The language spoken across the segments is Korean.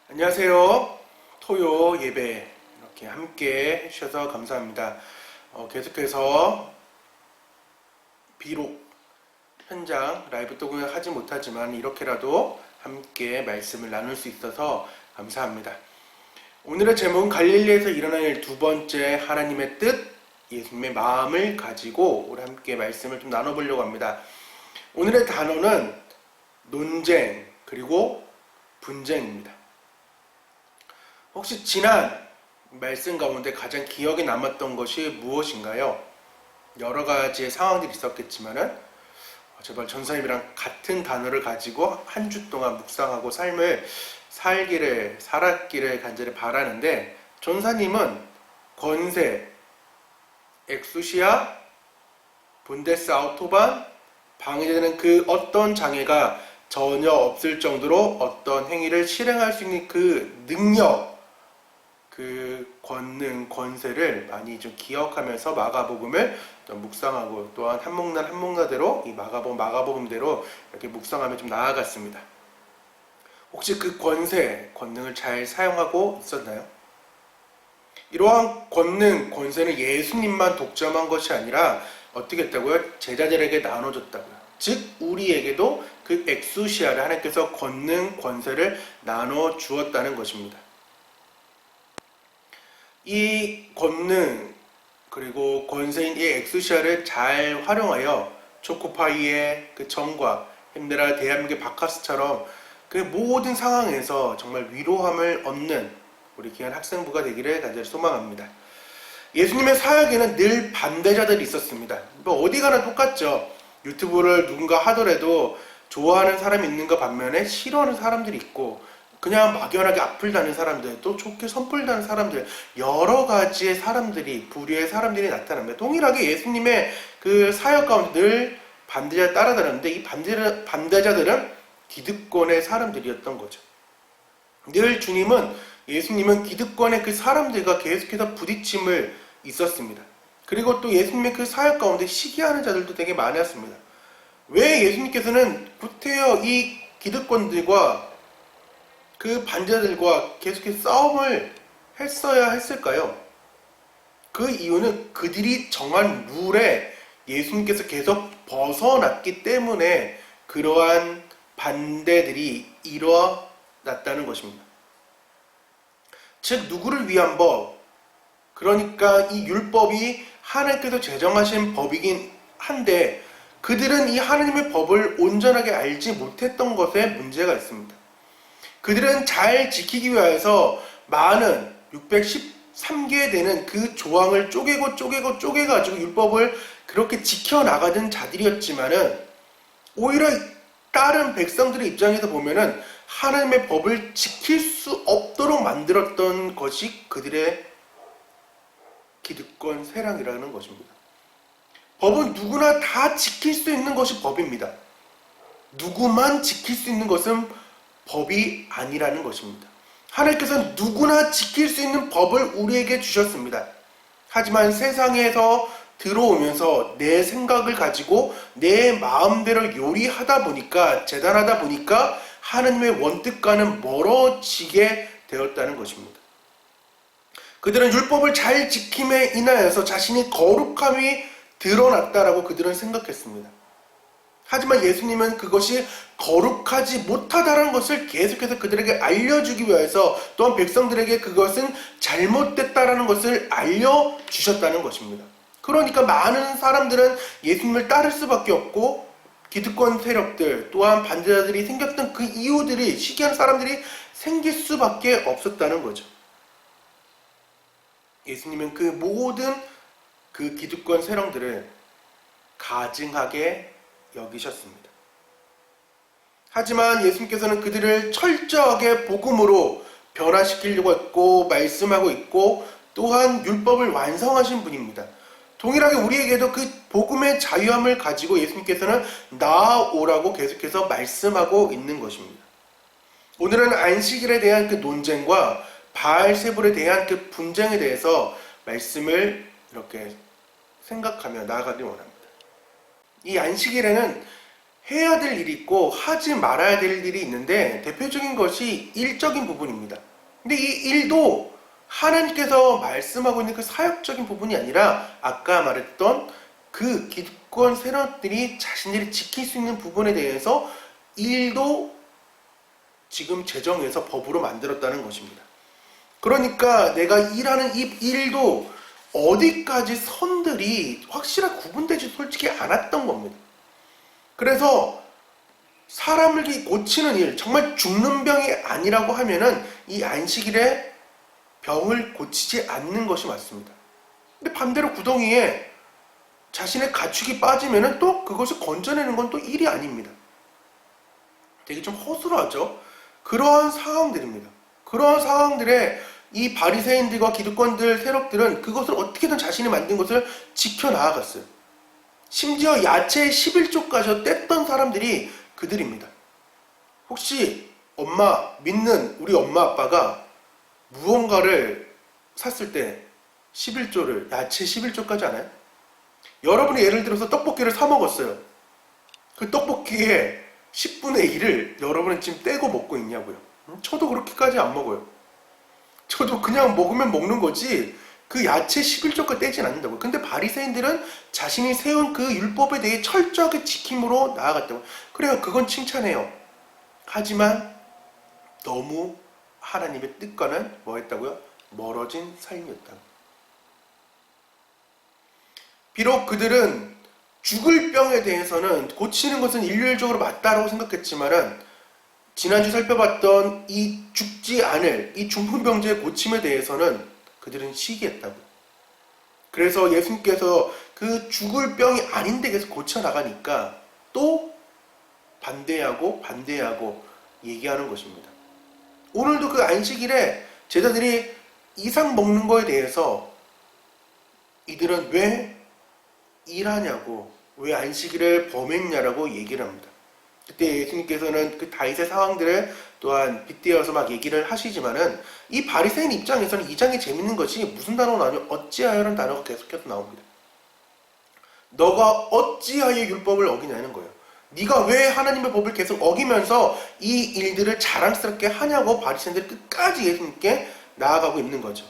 안녕하세요. 토요 예배 이렇게 함께 해주셔서 감사합니다. 계속해서 비록 현장 라이브 녹음을 하지 못하지만 이렇게라도 함께 말씀을 나눌 수 있어서 감사합니다. 오늘의 제목은 갈릴리에서 일어날 일 두 번째 하나님의 뜻, 예수님의 마음을 가지고 우리 함께 말씀을 좀 나눠보려고 합니다. 오늘의 단어는 논쟁 그리고 분쟁입니다. 혹시 지난 말씀 가운데 가장 기억에 남았던 것이 무엇인가요? 여러 가지의 상황들이 있었겠지만은 제발 전사님이랑 같은 단어를 가지고 한 주 동안 묵상하고 삶을 살았기를 간절히 바라는데, 전사님은 권세, 엑수시아, 분데스 아우토반, 방해되는 그 어떤 장애가 전혀 없을 정도로 어떤 행위를 실행할 수 있는 그 능력, 그 권능, 권세를 많이 좀 기억하면서 마가복음을 묵상하고, 또한 한목날 한목나대로 이 마가복음대로 이렇게 묵상하며 좀 나아갔습니다. 혹시 그 권세, 권능을 잘 사용하고 있었나요? 이러한 권능, 권세는 예수님만 독점한 것이 아니라 어떻게 했다고요? 제자들에게 나눠줬다고요. 즉 우리에게도 그 엑수시아를 하나님께서 권능, 권세를 나눠 주었다는 것입니다. 이 권능 그리고 권세인 이 엑수시아를 잘 활용하여 초코파이의 그 정과 힘내라 대한민국의 바카스처럼 그 모든 상황에서 정말 위로함을 얻는 우리 귀한 학생부가 되기를 간절히 소망합니다. 예수님의 사역에는 늘 반대자들이 있었습니다. 뭐 어디 가나 똑같죠. 유튜브를 누군가 하더라도 좋아하는 사람이 있는 것 반면에 싫어하는 사람들이 있고, 그냥 막연하게 악플 다는 사람들, 또 좋게 선풀 다는 사람들, 여러 가지의 사람들이, 부류의 사람들이 나타납니다. 동일하게 예수님의 그 사역 가운데 늘 반대자를 따라다녔는데, 이 반대자들은 기득권의 사람들이었던 거죠. 늘 예수님은 기득권의 그 사람들과 계속해서 부딪힘을 있었습니다. 그리고 또 예수님의 그 사역 가운데 시기하는 자들도 되게 많았습니다. 왜 예수님께서는 구태여 이 기득권들과 그 반대자들과 계속해서 싸움을 했어야 했을까요? 그 이유는 그들이 정한 룰에 예수님께서 계속 벗어났기 때문에 그러한 반대들이 일어났다는 것입니다. 즉 누구를 위한 법, 그러니까 이 율법이 하나님께서 제정하신 법이긴 한데 그들은 이 하나님의 법을 온전하게 알지 못했던 것에 문제가 있습니다. 그들은 잘 지키기 위해서 많은 613개 되는 그 조항을 쪼개가지고 율법을 그렇게 지켜나가던 자들이었지만은, 오히려 다른 백성들의 입장에서 보면은 하나님의 법을 지킬 수 없도록 만들었던 것이 그들의 기득권 세랑이라는 것입니다. 법은 누구나 다 지킬 수 있는 것이 법입니다. 누구만 지킬 수 있는 것은 법이 아니라는 것입니다. 하나님께서는 누구나 지킬 수 있는 법을 우리에게 주셨습니다. 하지만 세상에서 들어오면서 내 생각을 가지고 내 마음대로 요리하다 보니까, 재단하다 보니까 하나님의 원뜻과는 멀어지게 되었다는 것입니다. 그들은 율법을 잘 지킴에 인하여서 자신의 거룩함이 드러났다라고 그들은 생각했습니다. 하지만 예수님은 그것이 거룩하지 못하다는 것을 계속해서 그들에게 알려주기 위해서, 또한 백성들에게 그것은 잘못됐다라는 것을 알려주셨다는 것입니다. 그러니까 많은 사람들은 예수님을 따를 수밖에 없고, 기득권 세력들 또한 반대자들이 생겼던 그 이유들이, 시기한 사람들이 생길 수밖에 없었다는 거죠. 예수님은 그 모든 그 기득권 세력들을 가증하게 여기셨습니다. 하지만 예수님께서는 그들을 철저하게 복음으로 변화시키려고 했고 말씀하고 있고, 또한 율법을 완성하신 분입니다. 동일하게 우리에게도 그 복음의 자유함을 가지고 예수님께서는 나아오라고 계속해서 말씀하고 있는 것입니다. 오늘은 안식일에 대한 그 논쟁과 바알세불에 대한 그 분쟁에 대해서 말씀을 이렇게 생각하며 나아가길 원합니다. 이 안식일에는 해야 될 일이 있고 하지 말아야 될 일이 있는데 대표적인 것이 일적인 부분입니다. 근데 이 일도 하나님께서 말씀하고 있는 그 사역적인 부분이 아니라 아까 말했던 그 기득권 세력들이 자신들이 지킬 수 있는 부분에 대해서 일도 지금 제정해서 법으로 만들었다는 것입니다. 그러니까 내가 일하는 이 일도 어디까지 선들이 확실하게 구분되지 솔직히 않았던 겁니다. 그래서 사람을 고치는 일, 정말 죽는 병이 아니라고 하면은 이 안식일에 병을 고치지 않는 것이 맞습니다. 근데 반대로 구덩이에 자신의 가축이 빠지면은 또 그것을 건져내는 건 또 일이 아닙니다. 되게 좀 허술하죠? 그러한 상황들입니다. 그러한 상황들에 이 바리새인들과 기득권들 세력들은 그것을 어떻게든 자신이 만든 것을 지켜나아갔어요. 심지어 야채의 11조까지 뗐던 사람들이 그들입니다. 혹시 믿는 우리 엄마 아빠가 무언가를 샀을 때 11조를, 야채 11조까지 아나요? 여러분이 예를 들어서 떡볶이를 사 먹었어요. 그 떡볶이의 10분의 1을 여러분은 지금 떼고 먹고 있냐고요. 저도 그렇게까지 안 먹어요. 저도 그냥 먹으면 먹는 거지 그 야채 11조까지 떼진 않는다고요. 근데 바리새인들은 자신이 세운 그 율법에 대해 철저하게 지킴으로 나아갔다고요. 그래요. 그건 칭찬해요. 하지만 너무 하나님의 뜻과는 뭐 했다고요? 멀어진 삶이었다고. 비록 그들은 죽을 병에 대해서는 고치는 것은 일률적으로 맞다라고 생각했지만은 지난주 살펴봤던 이 죽지 않을 이 중풍병자의 고침에 대해서는 그들은 시기했다고. 그래서 예수님께서 그 죽을 병이 아닌데 계속 고쳐나가니까 또 반대하고 얘기하는 것입니다. 오늘도 그 안식일에 제자들이 이상 먹는 거에 대해서 이들은 왜 일하냐고, 왜 안식일을 범했냐라고 얘기를 합니다. 그때 예수님께서는 그 다윗의 상황들을 또한 빗대어서 막 얘기를 하시지만은 이 바리새인 입장에서는 이 장이 재밌는 것이 무슨 단어가 나오냐면 어찌하여라는 단어가 계속해서 나옵니다. 너가 어찌하여 율법을 어기냐는 거예요. 네가 왜 하나님의 법을 계속 어기면서 이 일들을 자랑스럽게 하냐고 바리새인들이 끝까지 예수님께 나아가고 있는 거죠.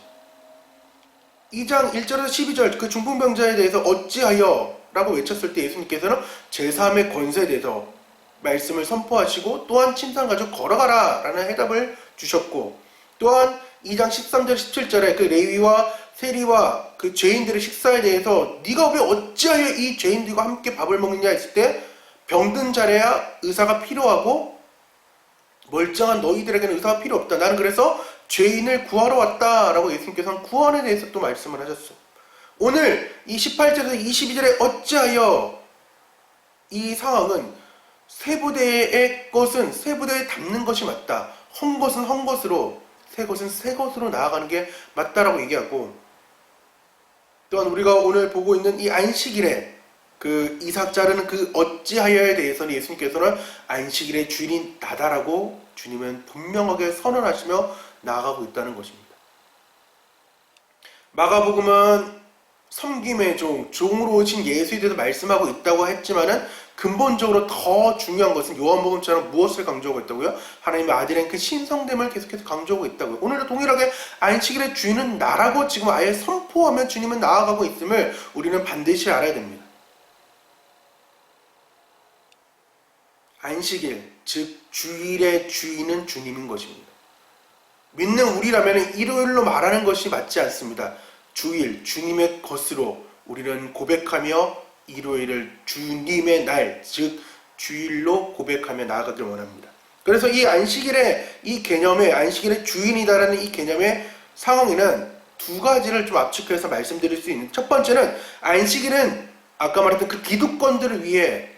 2장 1절에서 12절 그 중풍병자에 대해서 어찌하여 라고 외쳤을 때 예수님께서는 제3의 권세에 대해서 말씀을 선포하시고 또한 침상 가지고 걸어가라 라는 해답을 주셨고, 또한 2장 13절 17절에 그 레위와 세리와 그 죄인들의 식사에 대해서 네가 왜 어찌하여 이 죄인들과 함께 밥을 먹느냐 했을 때 병든 자래야 의사가 필요하고 멀쩡한 너희들에게는 의사가 필요 없다. 나는 그래서 죄인을 구하러 왔다라고 예수님께서는 구원에 대해서 또 말씀을 하셨어요. 오늘 이 18절에서 22절에 어찌하여 이 상황은 세 부대의 것은 세 부대에 담는 것이 맞다. 헌 것은 헌 것으로, 새 것은 새 것으로 나아가는 게 맞다라고 얘기하고, 또한 우리가 오늘 보고 있는 이 안식일에 그 이삭 자르는 그 어찌하여에 대해서는 예수님께서는 안식일의 주인이 나다라고 주님은 분명하게 선언하시며 나아가고 있다는 것입니다. 마가복음은 섬김의 종으로 오신 예수에 대해서 말씀하고 있다고 했지만은 근본적으로 더 중요한 것은 요한복음처럼 무엇을 강조하고 있다고요? 하나님의 아들인 그 신성됨을 계속해서 강조하고 있다고요. 오늘도 동일하게 안식일의 주인은 나라고 지금 아예 선포하며 주님은 나아가고 있음을 우리는 반드시 알아야 됩니다. 안식일, 즉 주일의 주인은 주님인 것입니다. 믿는 우리라면 일요일로 말하는 것이 맞지 않습니다. 주일, 주님의 것으로 우리는 고백하며 일요일을 주님의 날, 즉 주일로 고백하며 나아가길 원합니다. 그래서 이 안식일의 이 개념에, 안식일의 주인이다라는 이 개념의 상황에는 두 가지를 좀 압축해서 말씀드릴 수 있는, 첫 번째는 안식일은 아까 말했던 그 기득권들을 위해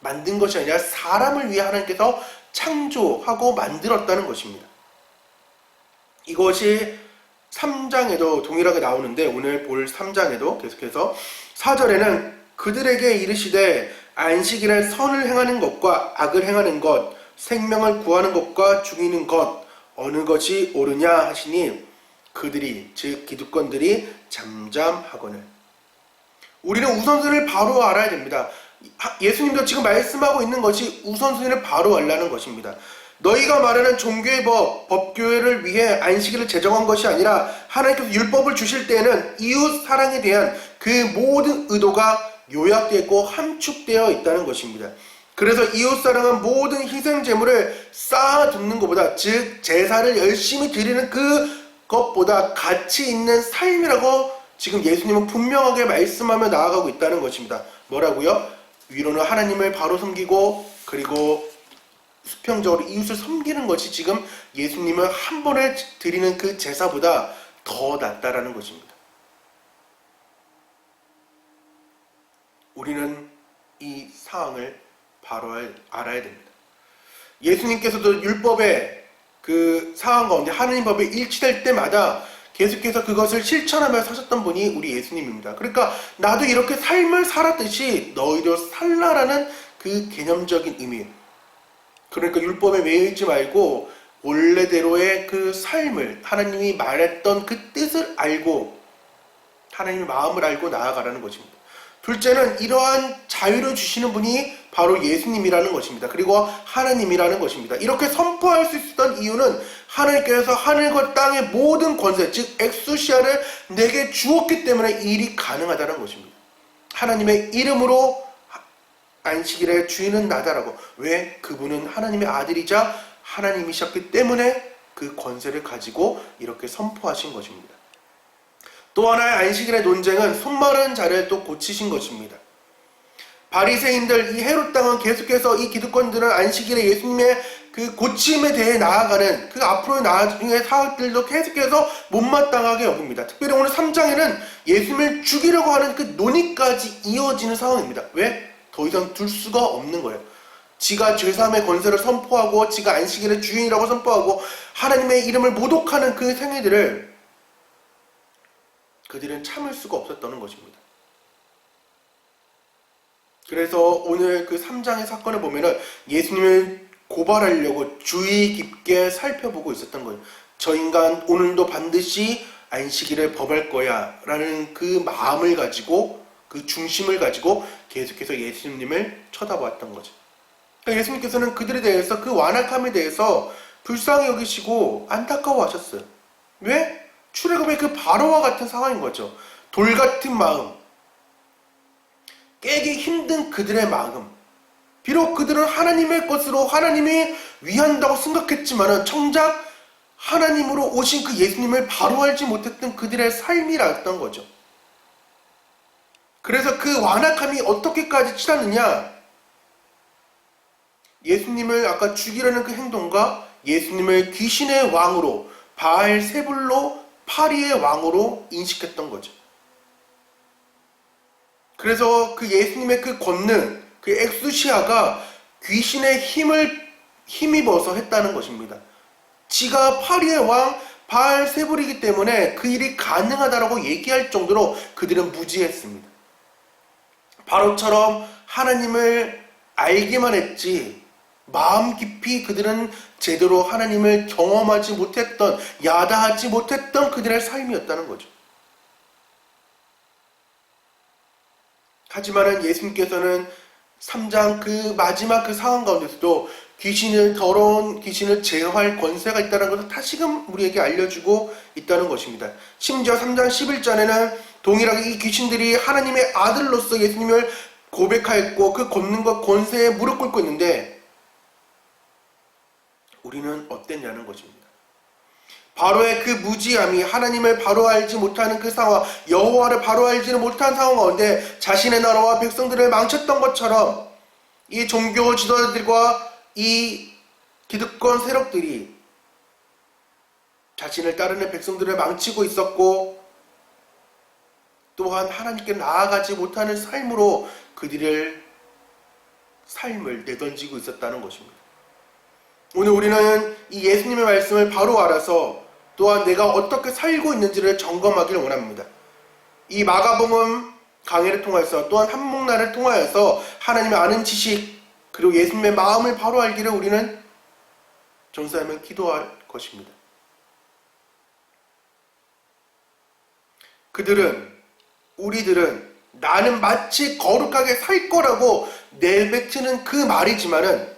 만든 것이 아니라 사람을 위해 하나님께서 창조하고 만들었다는 것입니다. 이것이 3장에도 동일하게 나오는데 오늘 볼 3장에도 계속해서 4절에는 그들에게 이르시되 안식일에 선을 행하는 것과 악을 행하는 것, 생명을 구하는 것과 죽이는 것 어느 것이 옳으냐 하시니 그들이, 즉 기득권들이 잠잠하거늘. 우리는 우선순위를 바로 알아야 됩니다. 예수님도 지금 말씀하고 있는 것이 우선순위를 바로 알라는 것입니다. 너희가 말하는 종교의 법교회를 위해 안식일을 제정한 것이 아니라 하나님께서 율법을 주실 때에는 이웃 사랑에 대한 그 모든 의도가 요약되어 있고 함축되어 있다는 것입니다. 그래서 이웃 사랑은 모든 희생 제물을 쌓아두는 것보다, 즉 제사를 열심히 드리는 그것보다 가치 있는 삶이라고 지금 예수님은 분명하게 말씀하며 나아가고 있다는 것입니다. 뭐라고요? 위로는 하나님을 바로 섬기고, 그리고 수평적으로 이웃을 섬기는 것이 지금 예수님은 한 번에 드리는 그 제사보다 더 낫다라는 것입니다. 우리는 이 사항을 바로 알아야 됩니다. 예수님께서도 율법의 그 상황 가운데 하나님 법에 일치될 때마다 계속해서 그것을 실천하며 사셨던 분이 우리 예수님입니다. 그러니까 나도 이렇게 삶을 살았듯이 너희도 살라라는 그 개념적인 의미. 그러니까 율법에 매이지 말고 원래대로의 그 삶을, 하나님이 말했던 그 뜻을 알고 하나님의 마음을 알고 나아가라는 것입니다. 둘째는 이러한 자유를 주시는 분이 바로 예수님이라는 것입니다. 그리고 하나님이라는 것입니다. 이렇게 선포할 수 있었던 이유는 하나님께서 하늘과 땅의 모든 권세, 즉 엑수시아를 내게 주었기 때문에 이 일이 가능하다는 것입니다. 하나님의 이름으로 안식일의 주인은 나다라고. 왜? 그분은 하나님의 아들이자 하나님이셨기 때문에 그 권세를 가지고 이렇게 선포하신 것입니다. 또 하나의 안식일의 논쟁은 손마른 자를 또 고치신 것입니다. 바리새인들, 이 헤롯 당은 계속해서 이 기득권들은 안식일에 예수님의 그 고침에 대해 나아가는 그 앞으로 나중에 사역들도 계속해서 못마땅하게 여깁니다. 특별히 오늘 3장에는 예수님을 죽이려고 하는 그 논의까지 이어지는 상황입니다. 왜? 더 이상 둘 수가 없는 거예요. 지가 죄사함의 권세를 선포하고, 지가 안식일의 주인이라고 선포하고, 하나님의 이름을 모독하는 그 행위들을 그들은 참을 수가 없었다는 것입니다. 그래서 오늘 그 3장의 사건을 보면은 예수님을 고발하려고 주의 깊게 살펴보고 있었던 거예요. 저 인간 오늘도 반드시 안식일을 범할 거야 라는 그 마음을 가지고, 그 중심을 가지고 계속해서 예수님을 쳐다보았던 거죠. 그러니까 예수님께서는 그들에 대해서, 그 완악함에 대해서 불쌍히 여기시고 안타까워하셨어요. 왜? 출애굽의 그 바로와 같은 상황인 거죠. 돌 같은 마음, 깨기 힘든 그들의 마음. 비록 그들은 하나님의 것으로 하나님이 위한다고 생각했지만 정작 하나님으로 오신 그 예수님을 바로 알지 못했던 그들의 삶이라던 거죠. 그래서 그 완악함이 어떻게까지 치닫느냐? 예수님을 아까 죽이려는 그 행동과 예수님을 귀신의 왕으로, 바알세불로, 파리의 왕으로 인식했던 거죠. 그래서 그 예수님의 그 권능, 그 엑수시아가 귀신의 힘입어서 했다는 것입니다. 지가 파리의 왕 바알세불이기 때문에 그 일이 가능하다라고 얘기할 정도로 그들은 무지했습니다. 바로처럼 하나님을 알기만 했지 마음 깊이 그들은 제대로 하나님을 경험하지 못했던, 야다하지 못했던 그들의 삶이었다는 거죠. 하지만 예수님께서는 3장 그 마지막 그 상황 가운데서도 더러운 귀신을 제어할 권세가 있다는 것을 다시금 우리에게 알려주고 있다는 것입니다. 심지어 3장 11절에는 동일하게 이 귀신들이 하나님의 아들로서 예수님을 고백하였고 그 권능과 권세에 무릎 꿇고 있는데 우리는 어땠냐는 것입니다. 바로의 그 무지함이, 하나님을 바로 알지 못하는 그 상황, 여호와를 바로 알지는 못한 상황 가운데 자신의 나라와 백성들을 망쳤던 것처럼 이 종교 지도자들과 이 기득권 세력들이 자신을 따르는 백성들을 망치고 있었고, 또한 하나님께 나아가지 못하는 삶으로 그들의 삶을 내던지고 있었다는 것입니다. 오늘 우리는 이 예수님의 말씀을 바로 알아서 또한 내가 어떻게 살고 있는지를 점검하기를 원합니다. 이 마가복음 강해를 통해서 또한 한목날을 통하여서 하나님의 아는 지식 그리고 예수님의 마음을 바로 알기를 우리는 전사하면 기도할 것입니다. 우리들은 나는 마치 거룩하게 살 거라고 내뱉는 그 말이지만은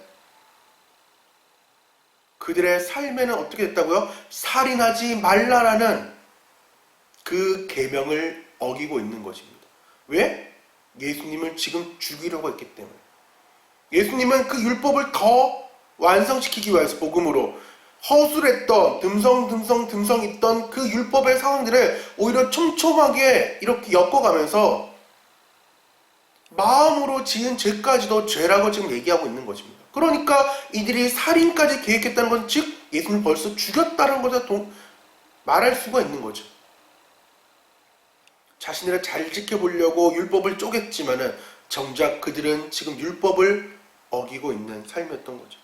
그들의 삶에는 어떻게 됐다고요? 살인하지 말라라는 그 계명을 어기고 있는 것입니다. 왜? 예수님을 지금 죽이려고 했기 때문에. 예수님은 그 율법을 더 완성시키기 위해서 복음으로 허술했던 듬성 있던 그 율법의 상황들을 오히려 촘촘하게 이렇게 엮어가면서 마음으로 지은 죄까지도 죄라고 지금 얘기하고 있는 것입니다. 그러니까 이들이 살인까지 계획했다는 건 즉 예수님을 벌써 죽였다는 것을 말할 수가 있는 거죠. 자신들을 잘 지켜보려고 율법을 쪼갰지만은 정작 그들은 지금 율법을 어기고 있는 삶이었던 거죠.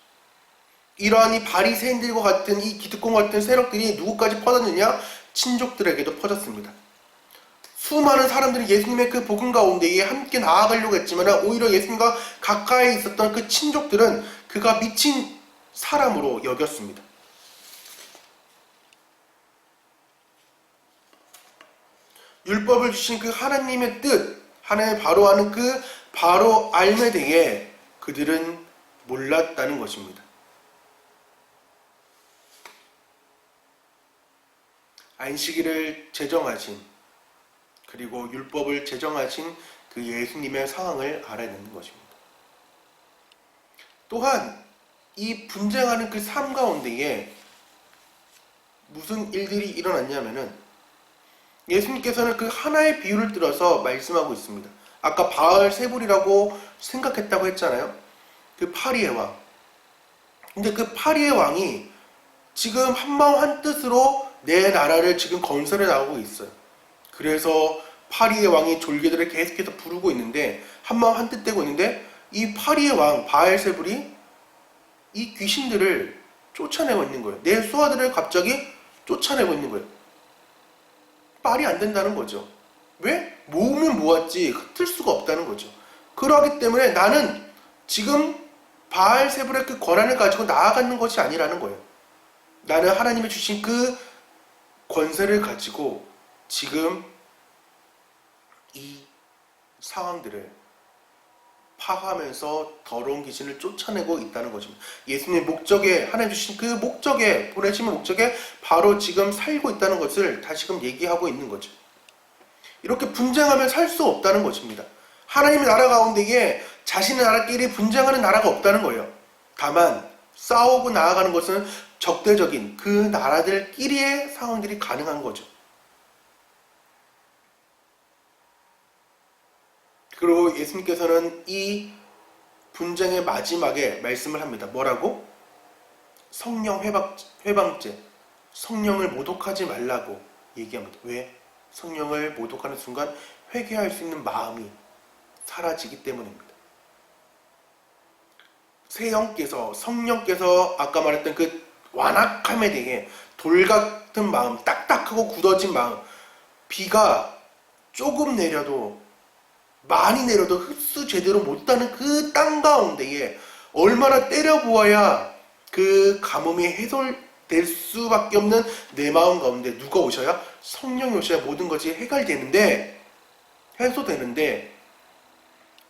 이러한 이 바리새인들과 같은 이 기득권 같은 세력들이 누구까지 퍼졌느냐? 친족들에게도 퍼졌습니다. 수많은 사람들이 예수님의 그 복음 가운데에 함께 나아가려고 했지만 오히려 예수님과 가까이 있었던 그 친족들은 그가 미친 사람으로 여겼습니다. 율법을 주신 그 하나님의 뜻, 하나님의 바로 아는 그 바로 알에 대해 그들은 몰랐다는 것입니다. 안식일을 제정하신 그리고 율법을 제정하신 그 예수님의 상황을 알아내는 것입니다. 또한 이 분쟁하는 그 삶 가운데에 무슨 일들이 일어났냐면은 예수님께서는 그 하나의 비유를 들어서 말씀하고 있습니다. 아까 바알세불이라고 생각했다고 했잖아요. 그 파리의 왕. 근데 그 파리의 왕이 지금 한마음 한뜻으로 내 나라를 지금 건설해 나가고 있어요. 그래서 파리의 왕이 졸개들을 계속해서 부르고 있는데 한마음 한뜻 되고 있는데 이 파리의 왕 바알세불이 이 귀신들을 쫓아내고 있는 거예요. 내 수하들을 갑자기 쫓아내고 있는 거예요. 말이 안 된다는 거죠. 왜? 모으면 모았지 흩을 수가 없다는 거죠. 그러기 때문에 나는 지금 바알세불의 그 권한을 가지고 나아가는 것이 아니라는 거예요. 나는 하나님이 주신 그 권세를 가지고 지금 이 상황들을 파하면서 더러운 귀신을 쫓아내고 있다는 것입니다. 예수님의 목적에, 하나님 주신 그 목적에, 보내심의 목적에 바로 지금 살고 있다는 것을 다시금 얘기하고 있는 거죠. 이렇게 분쟁하면 살 수 없다는 것입니다. 하나님의 나라 가운데에 자신의 나라끼리 분쟁하는 나라가 없다는 거예요. 다만 싸우고 나아가는 것은 적대적인 그 나라들끼리의 상황들이 가능한 거죠. 그리고 예수님께서는 이 분쟁의 마지막에 말씀을 합니다. 뭐라고? 성령 회방죄, 성령을 모독하지 말라고 얘기합니다. 왜? 성령을 모독하는 순간 회개할 수 있는 마음이 사라지기 때문입니다. 성령께서 아까 말했던 그 완악함에 대해 돌 같은 마음, 딱딱하고 굳어진 마음, 비가 조금 내려도 많이 내려도 흡수 제대로 못하는 그 땅 가운데에 얼마나 때려보아야 그 가뭄이 해소될 수밖에 없는 내 마음 가운데 누가 오셔야? 성령이 오셔야 모든 것이 해결되는데, 해소되는데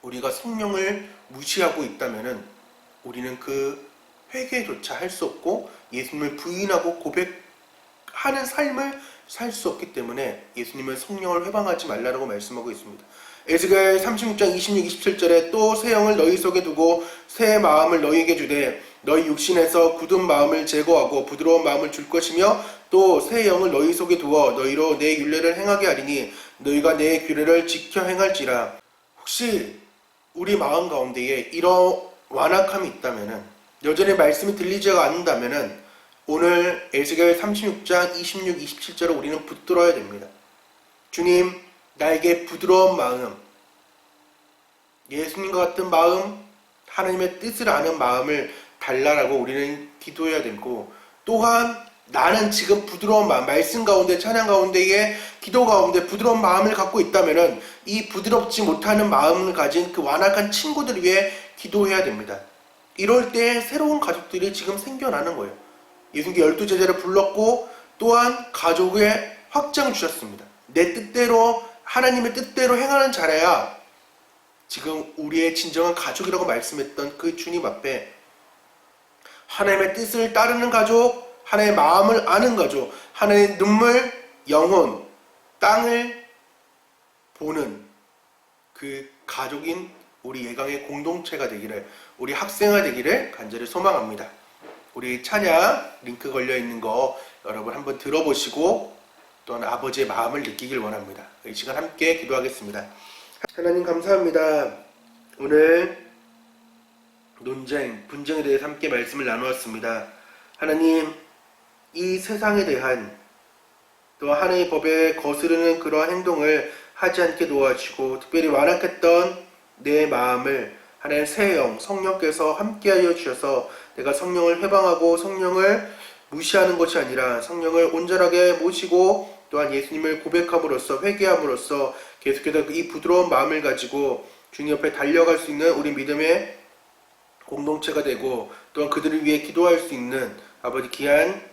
우리가 성령을 무시하고 있다면은 우리는 그 회개조차 할 수 없고 예수님을 부인하고 고백하는 삶을 살 수 없기 때문에 예수님은 성령을 회방하지 말라고 말씀하고 있습니다. 에스겔 36장 26, 27절에 또 새 영을 너희 속에 두고 새 마음을 너희에게 주되 너희 육신에서 굳은 마음을 제거하고 부드러운 마음을 줄 것이며 또 새 영을 너희 속에 두어 너희로 내 율례를 행하게 하리니 너희가 내 규례를 지켜 행할지라. 혹시 우리 마음 가운데에 이런 완악함이 있다면은, 여전히 말씀이 들리지가 않는다면은 오늘 에스겔 36장 26, 27절을 우리는 붙들어야 됩니다. 주님, 나에게 부드러운 마음, 예수님과 같은 마음, 하나님의 뜻을 아는 마음을 달라라고 우리는 기도해야 되고, 또한 나는 지금 부드러운 마음, 말씀 가운데, 찬양 가운데에, 기도 가운데 부드러운 마음을 갖고 있다면은 이 부드럽지 못하는 마음을 가진 그 완악한 친구들을 위해 기도해야 됩니다. 이럴 때 새로운 가족들이 지금 생겨나는 거예요. 예수님께 12제자를 불렀고 또한 가족의 확장을 주셨습니다. 내 뜻대로 하나님의 뜻대로 행하는 자라야 지금 우리의 진정한 가족이라고 말씀했던 그 주님 앞에 하나님의 뜻을 따르는 가족, 하나님의 마음을 아는 가족, 하나님의 눈물, 영혼, 땅을 보는 그 가족인 우리 예강의 공동체가 되기를, 우리 학생화 되기를 간절히 소망합니다. 우리 찬양 링크 걸려 있는 거 여러분 한번 들어보시고 또한 아버지의 마음을 느끼길 원합니다. 이 시간 함께 기도하겠습니다. 하나님 감사합니다. 오늘 논쟁, 분쟁에 대해서 함께 말씀을 나누었습니다. 하나님, 이 세상에 대한 또 하나님의 법에 거스르는 그러한 행동을 하지 않게 도와주시고 특별히 완악했던 내 마음을 하나님 새 영, 성령께서 함께하여 주셔서 내가 성령을 회방하고 성령을 무시하는 것이 아니라 성령을 온전하게 모시고 또한 예수님을 고백함으로써 회개함으로써 계속해서 이 부드러운 마음을 가지고 주님 옆에 달려갈 수 있는 우리 믿음의 공동체가 되고 또한 그들을 위해 기도할 수 있는 아버지 귀한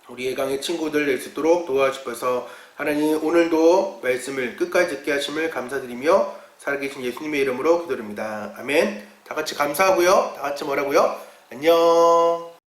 우리 예강의 친구들 될 수 있도록 도와주셔서 하나님 오늘도 말씀을 끝까지 듣게 하심을 감사드리며 살아계신 예수님의 이름으로 기도드립니다. 아멘. 다 같이 감사하고요. 다 같이 뭐라고요? 안녕.